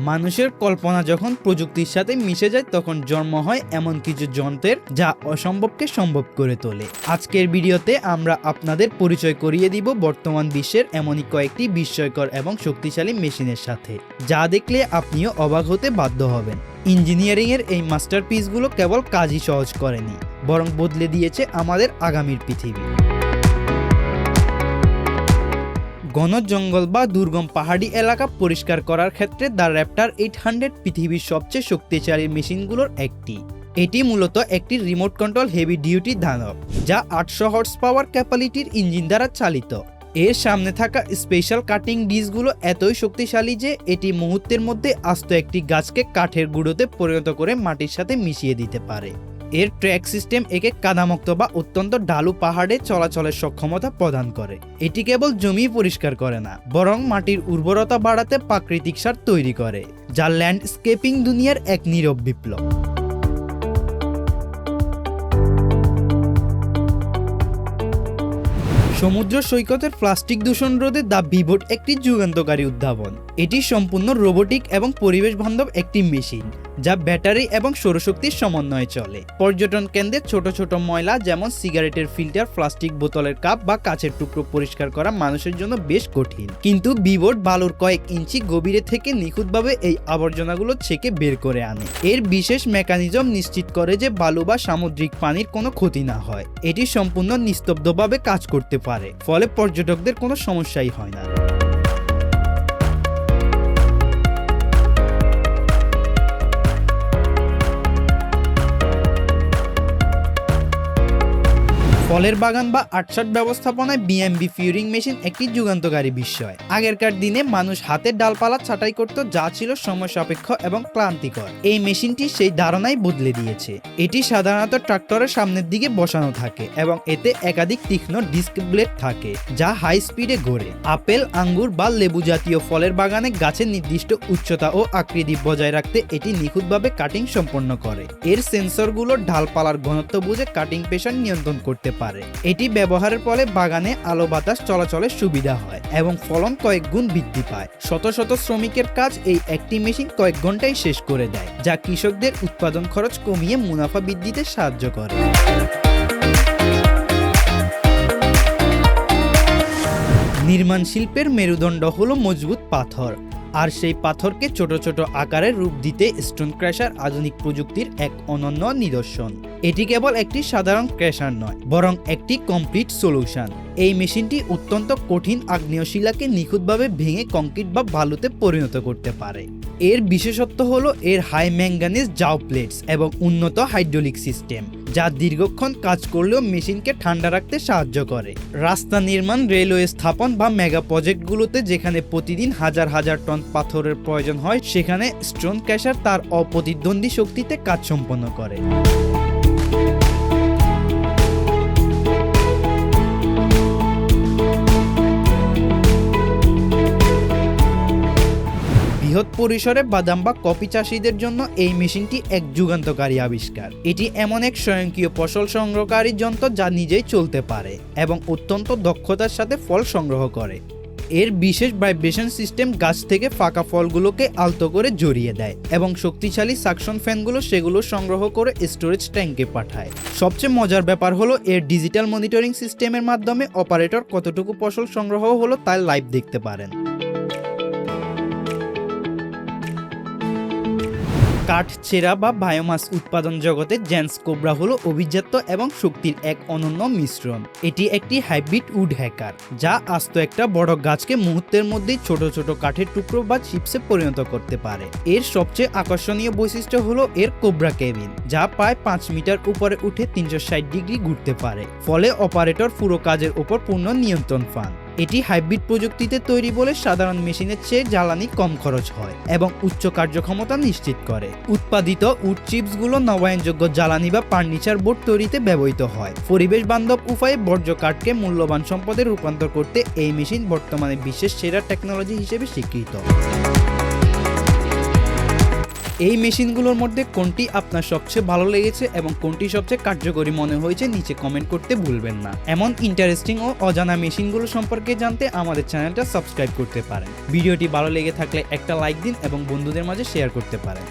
মানুষের কল্পনা যখন প্রযুক্তির সাথে মিশে যায় তখন জন্ম হয় এমন কিছু যন্ত্রের যা অসম্ভবকে সম্ভব করে তোলে। আজকের ভিডিওতে আমরা আপনাদের পরিচয় করিয়ে দিব বর্তমান বিশ্বের এমনই কয়েকটি বিস্ময়কর এবং শক্তিশালী মেশিনের সাথে, যা দেখলে আপনিও অবাক হতে বাধ্য হবেন। ইঞ্জিনিয়ারিংয়ের এই মাস্টারপিসগুলো কেবল কাজই সহজ করেনি, বরং বদলে দিয়েছে আমাদের আগামীর পৃথিবী। ঘন জঙ্গল বা দুর্গম পাহাড়ি এলাকা পরিষ্কার করার ক্ষেত্রে দ্য র্যাপটর 800 পৃথিবীর সবচেয়ে শক্তিশালী মেশিনগুলোর একটি। এটি মূলত একটি রিমোট কন্ট্রোল হেভি ডিউটি দানব, যা 800 হর্স পাওয়ার ক্যাপাসিটির ইঞ্জিন দ্বারা চালিত। এর সামনে থাকা স্পেশাল কাটিং ডিসগুলো এতই শক্তিশালী যে এটি মুহূর্তের মধ্যে আস্ত একটি গাছকে কাঠের গুঁড়োতে পরিণত করে মাটির সাথে মিশিয়ে দিতে পারে। এর ট্র্যাক সিস্টেম একে কাদামুক্ত বা অত্যন্ত ঢালু পাহাড়ে চলাচলের সক্ষমতা প্রদান করে। এটি কেবল জমি পরিষ্কার করে না, বরং মাটির উর্বরতা বাড়াতে প্রাকৃতিক সার তৈরি করে, যা ল্যান্ডস্কেপিং দুনিয়ার এক নীরব বিপ্লব। সমুদ্র সৈকতের প্লাস্টিক দূষণ রোধে দ্য পিভট একটি যুগান্তকারী উদ্ভাবন। এটি সম্পূর্ণ রোবোটিক এবং পরিবেশ বান্ধব একটি মেশিন, যা ব্যাটারি এবং সৌরশক্তির সমন্বয়ে চলে। পর্যটন কেন্দ্রে ছোট ছোট ময়লা যেমন সিগারেটের ফিল্টার, প্লাস্টিক বোতলের কাপ বা কাচের টুকরো পরিষ্কার করা মানুষের জন্য বেশ কঠিন, কিন্তু পিভট বালুর কয়েক ইঞ্চি গভীরে থেকে নিখুঁতভাবে এই আবর্জনাগুলো ছেঁকে বের করে আনে। এর বিশেষ মেকানিজম নিশ্চিত করে যে বালু বা সামুদ্রিক পানির কোনো ক্ষতি না হয়। এটি সম্পূর্ণ নিস্তব্ধভাবে কাজ করতে পারে, ফলে পর্যটকদের কোনো সমস্যাই হয় না। ফলের বাগান বা আটসাট ব্যবস্থাপনায় বিএমবি ফিউরিং মেশিন একটি যুগান্তকারী বিষয়। আগেরকার দিনে মানুষ হাতের ডালপালা ছাঁটাই করত, যা ছিল সময় সাপেক্ষ এবং ক্লান্তিকর। এই মেশিনটি সেই ধারণাই বদলে দিয়েছে। এটি সাধারণত ট্রাক্টরের সামনের দিকে বসানো থাকে এবং এতে একাধিক তীক্ষ্ণ ডিস্ক ব্লেড থাকে, যা হাই স্পিডে ঘোরে। আপেল, আঙ্গুর বা লেবু জাতীয় ফলের বাগানে গাছের নির্দিষ্ট উচ্চতা ও আকৃতি বজায় রাখতে এটি নিখুঁতভাবে কাটিং সম্পন্ন করে। এর সেন্সরগুলো ডালপালার ঘনত্ব বুঝে কাটিং প্রেসার নিয়ন্ত্রণ করতে পারে। এটি ব্যবহারের ফলে বাগানে আলো বাতাস চলাচলের সুবিধা হয় এবং ফলন কয়েক গুণ বৃদ্ধি পায়। শত শত শ্রমিকের কাজ এই একটি মেশিন কয়েক ঘন্টায় শেষ করে দেয়, যা কৃষকদের উৎপাদন খরচ কমিয়ে মুনাফা বৃদ্ধিতে সাহায্য করে। নির্মাণ শিল্পের মেরুদণ্ড হলো মজবুত পাথর, আর সেই পাথরকে ছোট ছোট আকারে রূপ দিতে স্টোন ক্র্যাশার আধুনিক প্রযুক্তির এক অনন্য নিদর্শন। এটি কেবল একটি সাধারণ ক্র্যাশার নয়, বরং একটি কমপ্লিট সলিউশন। এই মেশিনটি অত্যন্ত কঠিন আগ্নেয় শিলাকে নিখুঁতভাবে ভেঙে কংক্রিট বা বালুতে পরিণত করতে পারে। এর বিশেষত্ব হলো এর হাই ম্যাঙ্গানিজ জাও প্লেটস এবং উন্নত হাইড্রোলিক সিস্টেম, যা দীর্ঘক্ষণ কাজ করলেও মেশিনকে ঠান্ডা রাখতে সাহায্য করে। রাস্তা নির্মাণ, রেলওয়ে স্থাপন বা মেগা প্রজেক্টগুলোতে যেখানে প্রতিদিন হাজার হাজার টন পাথরের প্রয়োজন হয়, সেখানে স্টোন ক্র্যাশার তার অপ্রতিদ্বন্দ্বী শক্তিতে কাজ সম্পন্ন করে। বৃহৎ পরিসরে বাদাম বা কফি চাষীদের জন্য এই মেশিনটি এক যুগান্তকারী আবিষ্কার। এটি এমন এক স্বয়ংক্রিয় ফসল সংগ্রহকারী যন্ত্র যা নিজেই চলতে পারে এবং অত্যন্ত দক্ষতার সাথে ফল সংগ্রহ করে। এর বিশেষ ভাইব্রেশন সিস্টেম গাছ থেকে ফাঁকা ফলগুলোকে আলতো করে জড়িয়ে দেয় এবং শক্তিশালী সাকশন ফ্যানগুলো সেগুলো সংগ্রহ করে স্টোরেজ ট্যাঙ্কে পাঠায়। সবচেয়ে মজার ব্যাপার হলো এর ডিজিটাল মনিটরিং সিস্টেমের মাধ্যমে অপারেটর কতটুকু ফসল সংগ্রহ হলো তা লাইভ দেখতে পারেন। কাঠ ছেঁড়া বা বায়োমাস উৎপাদন জগতে জেন্স কোবরা হলো অভিজাত্য এবং শক্তির এক অনন্য মিশ্রণ। এটি একটি হাইব্রিড উড হ্যাকার, যা আস্ত একটা বড় গাছকে মুহূর্তের মধ্যেই ছোট ছোট কাঠের টুকরো বা চিপসে পরিণত করতে পারে। এর সবচেয়ে আকর্ষণীয় বৈশিষ্ট্য হলো এর কোবরা কেবিন, যা প্রায় 5 মিটার উপরে উঠে 360 ডিগ্রি ঘুরতে পারে, ফলে অপারেটর পুরো কাজের উপর পূর্ণ নিয়ন্ত্রণ পান। এটি হাইব্রিড প্রযুক্তিতে তৈরি বলে সাধারণ মেশিনের চেয়ে জ্বালানি কম খরচ হয় এবং উচ্চ কার্যক্ষমতা নিশ্চিত করে। উৎপাদিত উড চিপসগুলো নবায়নযোগ্য জ্বালানি বা ফার্নিচার বোর্ড তৈরিতে ব্যবহৃত হয়। পরিবেশ বান্ধব উপায়ে বর্জ্য কাঠকে মূল্যবান সম্পদে রূপান্তর করতে এই মেশিন বর্তমানে বিশ্বের সেরা টেকনোলজি হিসেবে স্বীকৃত। এই মেশিনগুলোর মধ্যে কোনটি আপনার সবচেয়ে ভালো লেগেছে এবং কোনটি সবচেয়ে কার্যকরী মনে হয়েছে নিচে কমেন্ট করতে ভুলবেন না। এমন ইন্টারেস্টিং ও অজানা মেশিনগুলো সম্পর্কে জানতে আমাদের চ্যানেলটা সাবস্ক্রাইব করতে পারেন। ভিডিওটি ভালো লেগে থাকলে একটা লাইক দিন এবং বন্ধুদের মাঝে শেয়ার করতে পারেন।